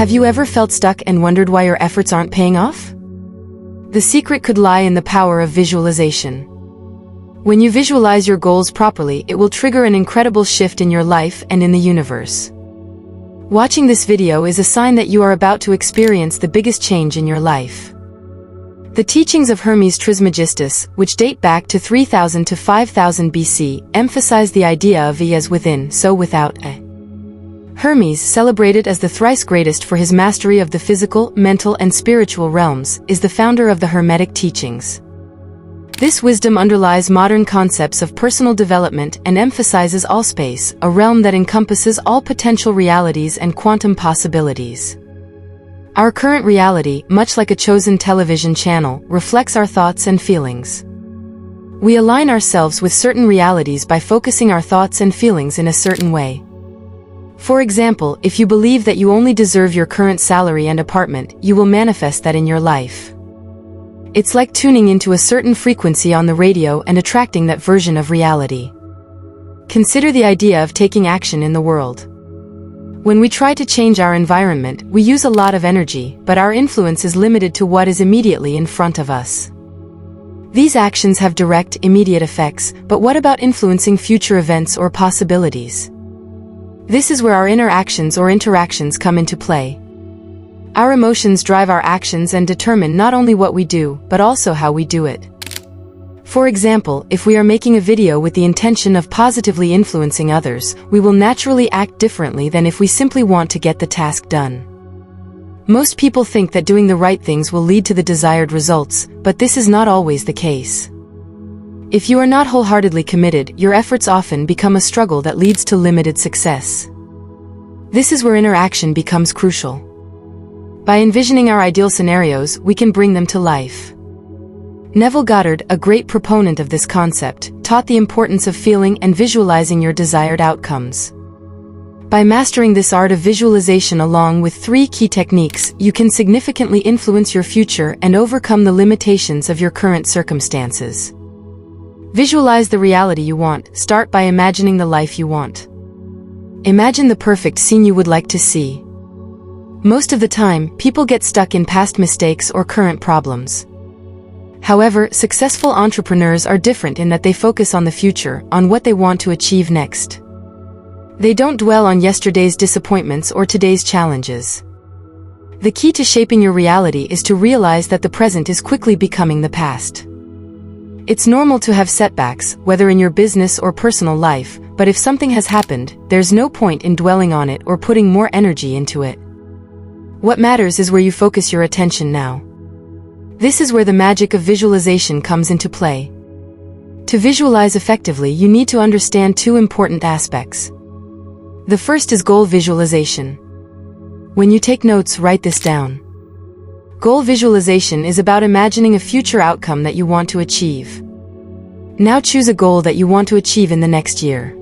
Have you ever felt stuck and wondered why your efforts aren't paying off? The secret could lie in the power of visualization. When you visualize your goals properly, it will trigger an incredible shift in your life and in the universe. Watching this video is a sign that you are about to experience the biggest change in your life. The teachings of Hermes Trismegistus, which date back to 3000 to 5000 BC, emphasize the idea of as within, so without. Hermes, celebrated as the thrice greatest for his mastery of the physical, mental, and spiritual realms, is the founder of the Hermetic teachings. This wisdom underlies modern concepts of personal development and emphasizes allspace, a realm that encompasses all potential realities and quantum possibilities. Our current reality, much like a chosen television channel, reflects our thoughts and feelings. We align ourselves with certain realities by focusing our thoughts and feelings in a certain way. For example, if you believe that you only deserve your current salary and apartment, you will manifest that in your life. It's like tuning into a certain frequency on the radio and attracting that version of reality. Consider the idea of taking action in the world. When we try to change our environment, we use a lot of energy, but our influence is limited to what is immediately in front of us. These actions have direct, immediate effects, but what about influencing future events or possibilities? This is where our inner actions or interactions come into play. Our emotions drive our actions and determine not only what we do, but also how we do it. For example, if we are making a video with the intention of positively influencing others, we will naturally act differently than if we simply want to get the task done. Most people think that doing the right things will lead to the desired results, but this is not always the case. If you are not wholeheartedly committed, your efforts often become a struggle that leads to limited success. This is where interaction becomes crucial. By envisioning our ideal scenarios, we can bring them to life. Neville Goddard, a great proponent of this concept, taught the importance of feeling and visualizing your desired outcomes. By mastering this art of visualization along with 3 key techniques, you can significantly influence your future and overcome the limitations of your current circumstances. Visualize the reality you want. Start by imagining the life you want. Imagine the perfect scene you would like to see. Most of the time, people get stuck in past mistakes or current problems. However, successful entrepreneurs are different in that they focus on the future, on what they want to achieve next. They don't dwell on yesterday's disappointments or today's challenges. The key to shaping your reality is to realize that the present is quickly becoming the past. It's normal to have setbacks, whether in your business or personal life, but if something has happened, there's no point in dwelling on it or putting more energy into it. What matters is where you focus your attention now. This is where the magic of visualization comes into play. To visualize effectively, you need to understand 2 important aspects. The first is goal visualization. When you take notes, write this down. Goal visualization is about imagining a future outcome that you want to achieve. Now choose a goal that you want to achieve in the next year.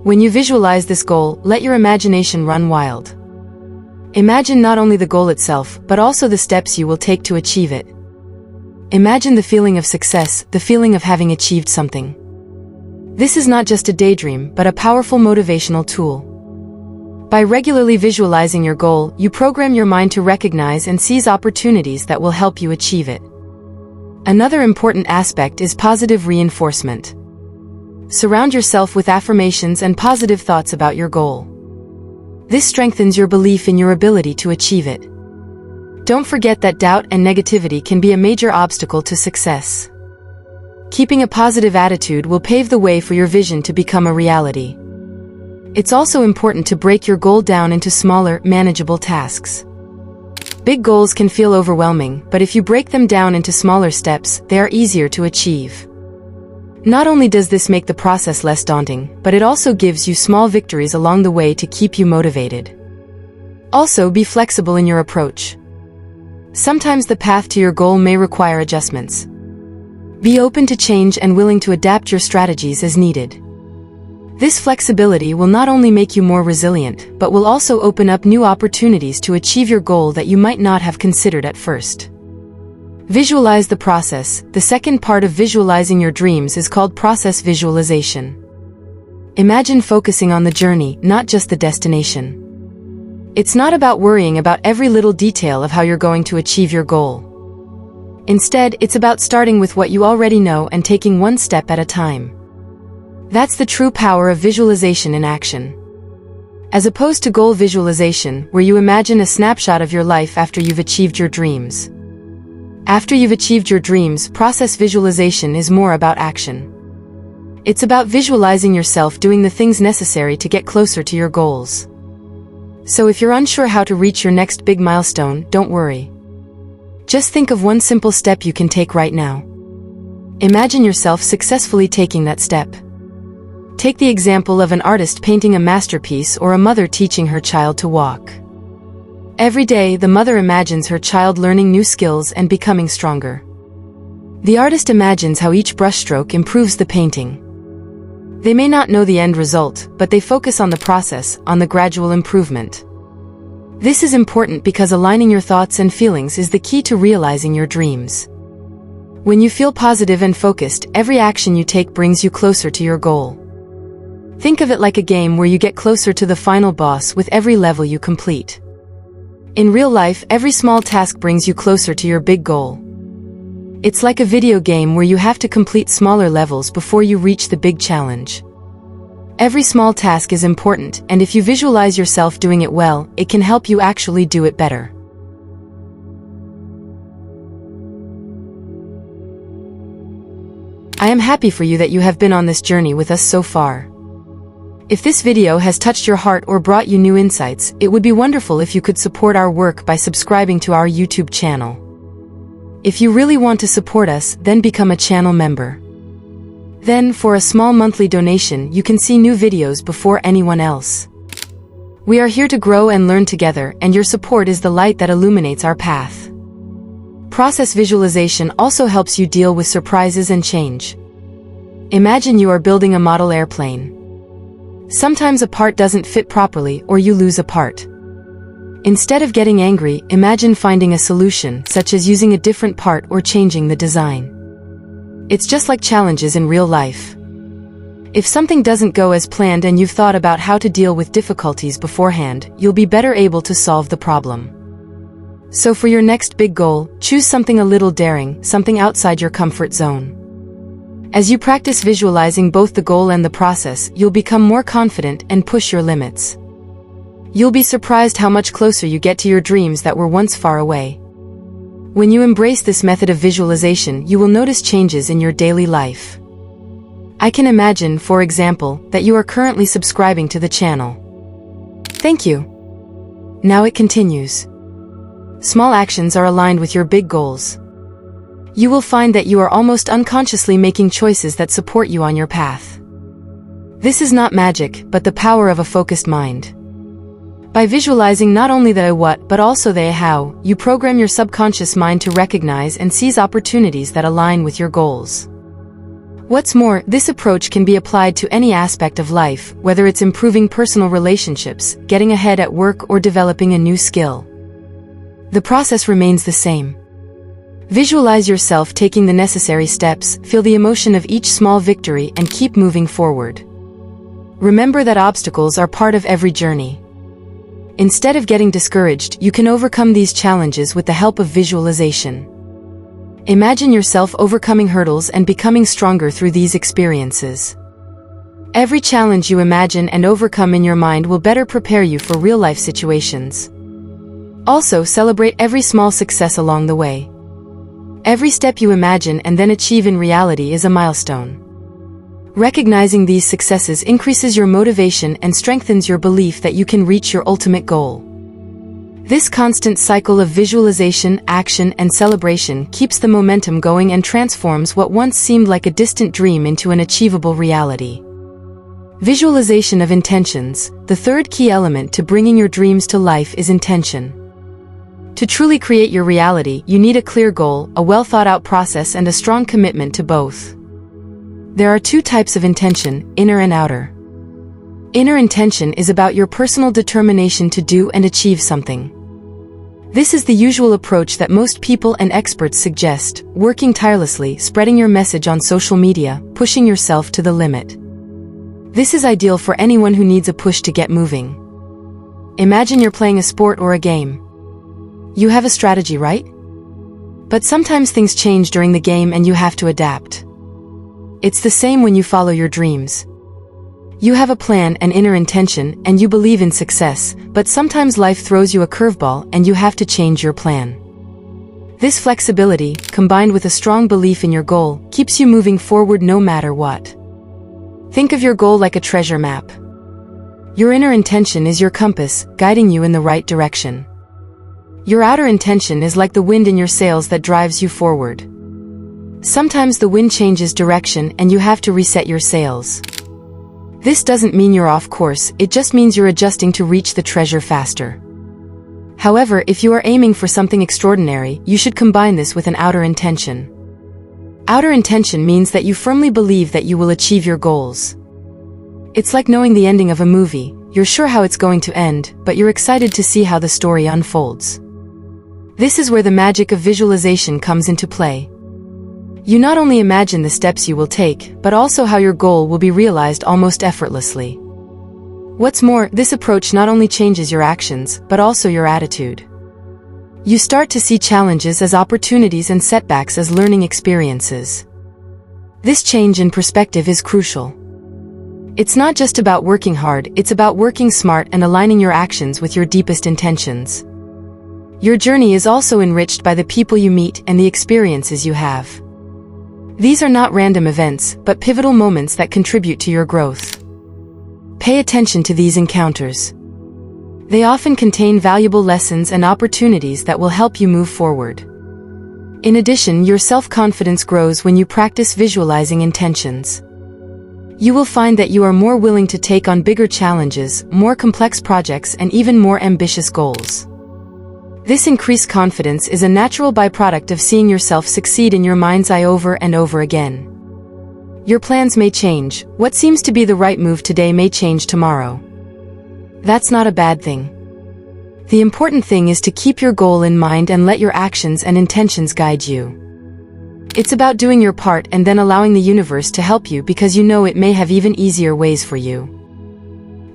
When you visualize this goal, let your imagination run wild. Imagine not only the goal itself, but also the steps you will take to achieve it. Imagine the feeling of success, the feeling of having achieved something. This is not just a daydream, but a powerful motivational tool. By regularly visualizing your goal, you program your mind to recognize and seize opportunities that will help you achieve it. Another important aspect is positive reinforcement. Surround yourself with affirmations and positive thoughts about your goal. This strengthens your belief in your ability to achieve it. Don't forget that doubt and negativity can be a major obstacle to success. Keeping a positive attitude will pave the way for your vision to become a reality. It's also important to break your goal down into smaller, manageable tasks. Big goals can feel overwhelming, but if you break them down into smaller steps, they are easier to achieve. Not only does this make the process less daunting, but it also gives you small victories along the way to keep you motivated. Also, be flexible in your approach. Sometimes the path to your goal may require adjustments. Be open to change and willing to adapt your strategies as needed. This flexibility will not only make you more resilient, but will also open up new opportunities to achieve your goal that you might not have considered at first. Visualize the process. The second part of visualizing your dreams is called process visualization. Imagine focusing on the journey, not just the destination. It's not about worrying about every little detail of how you're going to achieve your goal. Instead, it's about starting with what you already know and taking one step at a time. That's the true power of visualization in action. As opposed to goal visualization, where you imagine a snapshot of your life after you've achieved your dreams. After you've achieved your dreams, process visualization is more about action. It's about visualizing yourself doing the things necessary to get closer to your goals. So if you're unsure how to reach your next big milestone, don't worry. Just think of one simple step you can take right now. Imagine yourself successfully taking that step. Take the example of an artist painting a masterpiece or a mother teaching her child to walk. Every day, the mother imagines her child learning new skills and becoming stronger. The artist imagines how each brushstroke improves the painting. They may not know the end result, but they focus on the process, on the gradual improvement. This is important because aligning your thoughts and feelings is the key to realizing your dreams. When you feel positive and focused, every action you take brings you closer to your goal. Think of it like a game where you get closer to the final boss with every level you complete. In real life, every small task brings you closer to your big goal. It's like a video game where you have to complete smaller levels before you reach the big challenge. Every small task is important, and if you visualize yourself doing it well, it can help you actually do it better. I am happy for you that you have been on this journey with us so far. If this video has touched your heart or brought you new insights, it would be wonderful if you could support our work by subscribing to our YouTube channel. If you really want to support us, then become a channel member. Then, for a small monthly donation, you can see new videos before anyone else. We are here to grow and learn together, and your support is the light that illuminates our path. Process visualization also helps you deal with surprises and change. Imagine you are building a model airplane. Sometimes a part doesn't fit properly or you lose a part. Instead of getting angry, imagine finding a solution, such as using a different part or changing the design. It's just like challenges in real life. If something doesn't go as planned and you've thought about how to deal with difficulties beforehand, you'll be better able to solve the problem. So for your next big goal, choose something a little daring, something outside your comfort zone. As you practice visualizing both the goal and the process, you'll become more confident and push your limits. You'll be surprised how much closer you get to your dreams that were once far away. When you embrace this method of visualization, you will notice changes in your daily life. I can imagine, for example, that you are currently subscribing to the channel. Thank you. Now it continues. Small actions are aligned with your big goals. You will find that you are almost unconsciously making choices that support you on your path. This is not magic, but the power of a focused mind. By visualizing not only the what, but also the how, you program your subconscious mind to recognize and seize opportunities that align with your goals. What's more, this approach can be applied to any aspect of life, whether it's improving personal relationships, getting ahead at work, or developing a new skill. The process remains the same. Visualize yourself taking the necessary steps, feel the emotion of each small victory, and keep moving forward. Remember that obstacles are part of every journey. Instead of getting discouraged, you can overcome these challenges with the help of visualization. Imagine yourself overcoming hurdles and becoming stronger through these experiences. Every challenge you imagine and overcome in your mind will better prepare you for real-life situations. Also, celebrate every small success along the way. Every step you imagine and then achieve in reality is a milestone. Recognizing these successes increases your motivation and strengthens your belief that you can reach your ultimate goal. This constant cycle of visualization, action, and celebration keeps the momentum going and transforms what once seemed like a distant dream into an achievable reality. Visualization of intentions. The third key element to bringing your dreams to life is intention. To truly create your reality, you need a clear goal, a well-thought-out process, and a strong commitment to both. There are two types of intention, inner and outer. Inner intention is about your personal determination to do and achieve something. This is the usual approach that most people and experts suggest, working tirelessly, spreading your message on social media, pushing yourself to the limit. This is ideal for anyone who needs a push to get moving. Imagine you're playing a sport or a game. You have a strategy, right? But sometimes things change during the game and you have to adapt. It's the same when you follow your dreams. You have a plan, an inner intention, and you believe in success, but sometimes life throws you a curveball and you have to change your plan. This flexibility, combined with a strong belief in your goal, keeps you moving forward no matter what. Think of your goal like a treasure map. Your inner intention is your compass, guiding you in the right direction. Your outer intention is like the wind in your sails that drives you forward. Sometimes the wind changes direction and you have to reset your sails. This doesn't mean you're off course, it just means you're adjusting to reach the treasure faster. However, if you are aiming for something extraordinary, you should combine this with an outer intention. Outer intention means that you firmly believe that you will achieve your goals. It's like knowing the ending of a movie. You're sure how it's going to end, but you're excited to see how the story unfolds. This is where the magic of visualization comes into play. You not only imagine the steps you will take, but also how your goal will be realized almost effortlessly. What's more, this approach not only changes your actions, but also your attitude. You start to see challenges as opportunities and setbacks as learning experiences. This change in perspective is crucial. It's not just about working hard, it's about working smart and aligning your actions with your deepest intentions. Your journey is also enriched by the people you meet and the experiences you have. These are not random events, but pivotal moments that contribute to your growth. Pay attention to these encounters. They often contain valuable lessons and opportunities that will help you move forward. In addition, your self-confidence grows when you practice visualizing intentions. You will find that you are more willing to take on bigger challenges, more complex projects, and even more ambitious goals. This increased confidence is a natural byproduct of seeing yourself succeed in your mind's eye over and over again. Your plans may change. What seems to be the right move today may change tomorrow. That's not a bad thing. The important thing is to keep your goal in mind and let your actions and intentions guide you. It's about doing your part and then allowing the universe to help you because you know it may have even easier ways for you.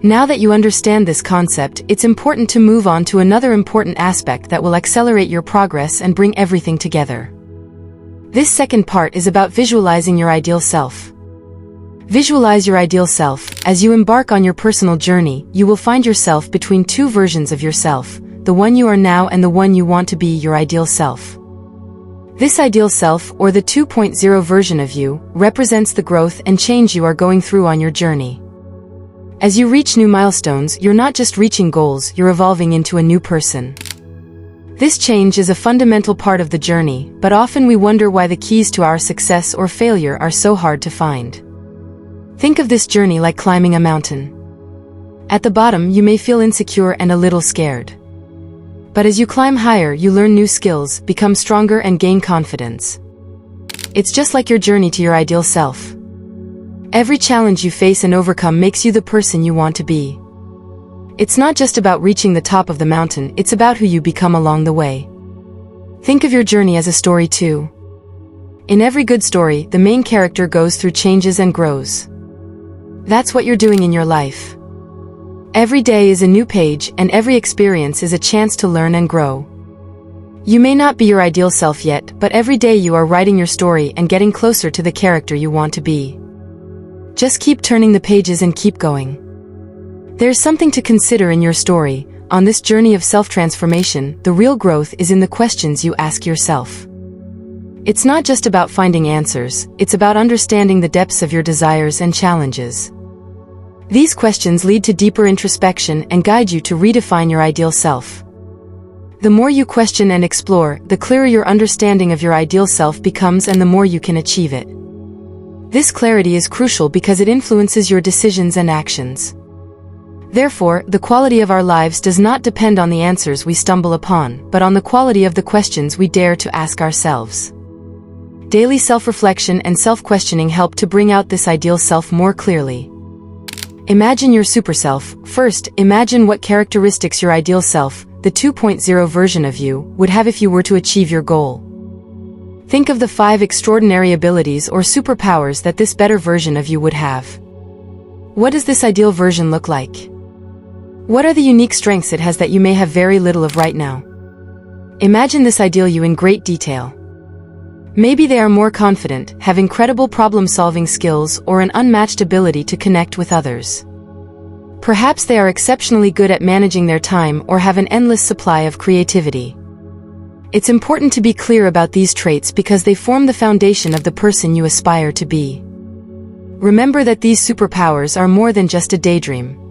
Now that you understand this concept, it's important to move on to another important aspect that will accelerate your progress and bring everything together. This second part is about visualizing your ideal self. Visualize your ideal self. As you embark on your personal journey, you will find yourself between two versions of yourself, the one you are now and the one you want to be, your ideal self. This ideal self, or the 2.0 version of you, represents the growth and change you are going through on your journey. As you reach new milestones, you're not just reaching goals, you're evolving into a new person. This change is a fundamental part of the journey, but often we wonder why the keys to our success or failure are so hard to find. Think of this journey like climbing a mountain. At the bottom, you may feel insecure and a little scared. But as you climb higher, you learn new skills, become stronger, and gain confidence. It's just like your journey to your ideal self. Every challenge you face and overcome makes you the person you want to be. It's not just about reaching the top of the mountain, it's about who you become along the way. Think of your journey as a story too. In every good story, the main character goes through changes and grows. That's what you're doing in your life. Every day is a new page, and every experience is a chance to learn and grow. You may not be your ideal self yet, but every day you are writing your story and getting closer to the character you want to be. Just keep turning the pages and keep going. There's something to consider in your story. On this journey of self-transformation, the real growth is in the questions you ask yourself. It's not just about finding answers, it's about understanding the depths of your desires and challenges. These questions lead to deeper introspection and guide you to redefine your ideal self. The more you question and explore, the clearer your understanding of your ideal self becomes and the more you can achieve it. This clarity is crucial because it influences your decisions and actions. Therefore, the quality of our lives does not depend on the answers we stumble upon, but on the quality of the questions we dare to ask ourselves. Daily self-reflection and self-questioning help to bring out this ideal self more clearly. Imagine your super self. First, imagine what characteristics your ideal self, the 2.0 version of you, would have if you were to achieve your goal. Think of the 5 extraordinary abilities or superpowers that this better version of you would have. What does this ideal version look like? What are the unique strengths it has that you may have very little of right now? Imagine this ideal you in great detail. Maybe they are more confident, have incredible problem-solving skills, or an unmatched ability to connect with others. Perhaps they are exceptionally good at managing their time or have an endless supply of creativity. It's important to be clear about these traits because they form the foundation of the person you aspire to be. Remember that these superpowers are more than just a daydream.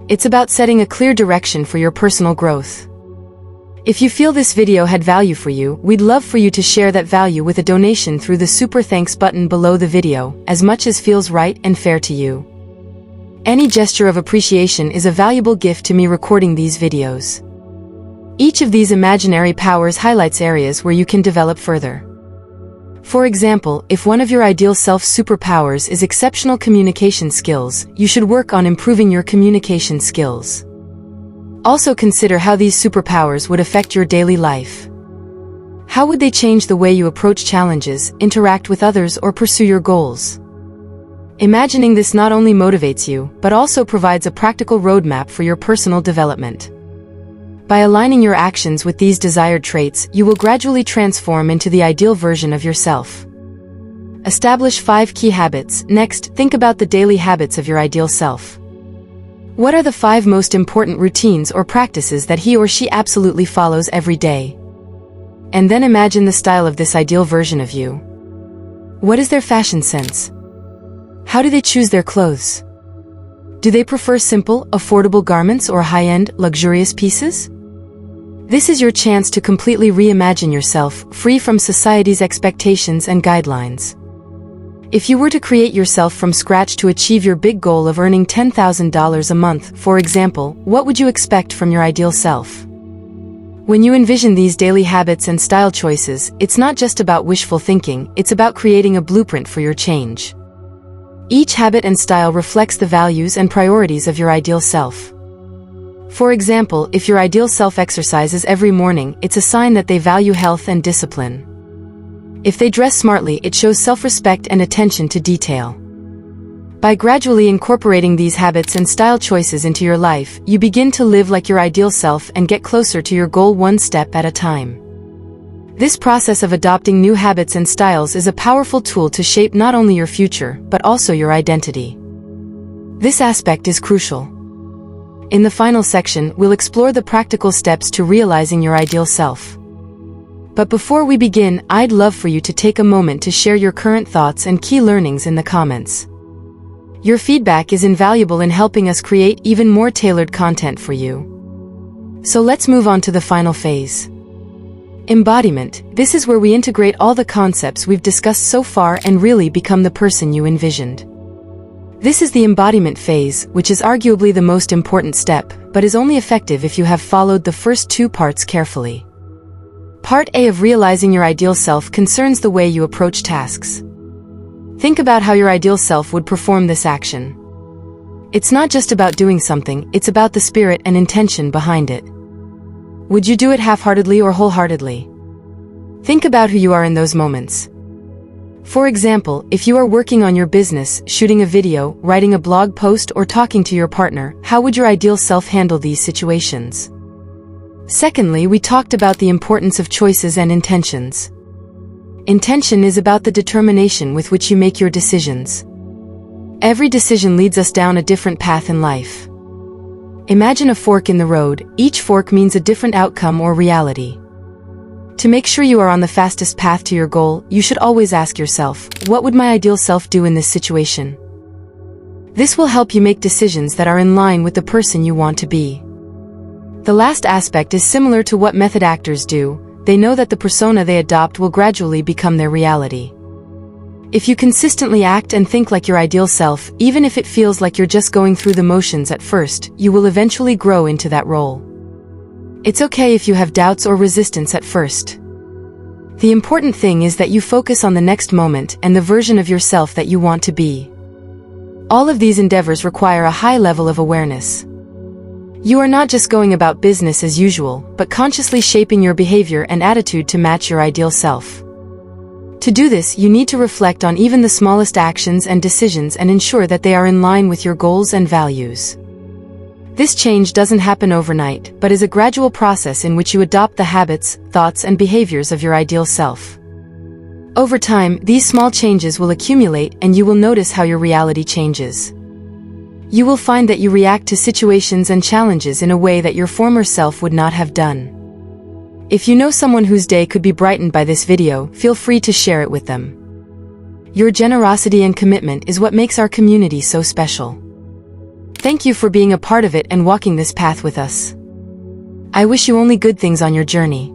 It's about setting a clear direction for your personal growth. If you feel this video had value for you, we'd love for you to share that value with a donation through the Super Thanks button below the video, as much as feels right and fair to you. Any gesture of appreciation is a valuable gift to me recording these videos. Each of these imaginary powers highlights areas where you can develop further. For example, if one of your ideal self superpowers is exceptional communication skills, you should work on improving your communication skills. Also consider how these superpowers would affect your daily life. How would they change the way you approach challenges, interact with others, or pursue your goals? Imagining this not only motivates you, but also provides a practical roadmap for your personal development. By aligning your actions with these desired traits, you will gradually transform into the ideal version of yourself. Establish 5 key habits. Next, think about the daily habits of your ideal self. What are the 5 most important routines or practices that he or she absolutely follows every day? And then imagine the style of this ideal version of you. What is their fashion sense? How do they choose their clothes? Do they prefer simple, affordable garments or high-end, luxurious pieces? This is your chance to completely reimagine yourself, free from society's expectations and guidelines. If you were to create yourself from scratch to achieve your big goal of earning $10,000 a month, for example, what would you expect from your ideal self? When you envision these daily habits and style choices, it's not just about wishful thinking, it's about creating a blueprint for your change. Each habit and style reflects the values and priorities of your ideal self. For example, if your ideal self exercises every morning, it's a sign that they value health and discipline. If they dress smartly, it shows self-respect and attention to detail. By gradually incorporating these habits and style choices into your life, you begin to live like your ideal self and get closer to your goal one step at a time. This process of adopting new habits and styles is a powerful tool to shape not only your future, but also your identity. This aspect is crucial. In the final section, we'll explore the practical steps to realizing your ideal self. But before we begin, I'd love for you to take a moment to share your current thoughts and key learnings in the comments. Your feedback is invaluable in helping us create even more tailored content for you. So let's move on to the final phase. Embodiment. This is where we integrate all the concepts we've discussed so far and really become the person you envisioned. This is the embodiment phase, which is arguably the most important step, but is only effective if you have followed the first 2 parts carefully. Part A of realizing your ideal self concerns the way you approach tasks. Think about how your ideal self would perform this action. It's not just about doing something, it's about the spirit and intention behind it. Would you do it half-heartedly or wholeheartedly? Think about who you are in those moments. For example, if you are working on your business, shooting a video, writing a blog post, or talking to your partner, how would your ideal self handle these situations? Secondly, we talked about the importance of choices and intentions. Intention is about the determination with which you make your decisions. Every decision leads us down a different path in life. Imagine a fork in the road. Each fork means a different outcome or reality. To make sure you are on the fastest path to your goal, you should always ask yourself, what would my ideal self do in this situation? This will help you make decisions that are in line with the person you want to be. The last aspect is similar to what method actors do. They know that the persona they adopt will gradually become their reality. If you consistently act and think like your ideal self, even if it feels like you're just going through the motions at first, you will eventually grow into that role. It's okay if you have doubts or resistance at first. The important thing is that you focus on the next moment and the version of yourself that you want to be. All of these endeavors require a high level of awareness. You are not just going about business as usual, but consciously shaping your behavior and attitude to match your ideal self. To do this, you need to reflect on even the smallest actions and decisions and ensure that they are in line with your goals and values. This change doesn't happen overnight, but is a gradual process in which you adopt the habits, thoughts, and behaviors of your ideal self. Over time, these small changes will accumulate and you will notice how your reality changes. You will find that you react to situations and challenges in a way that your former self would not have done. If you know someone whose day could be brightened by this video, feel free to share it with them. Your generosity and commitment is what makes our community so special. Thank you for being a part of it and walking this path with us. I wish you only good things on your journey.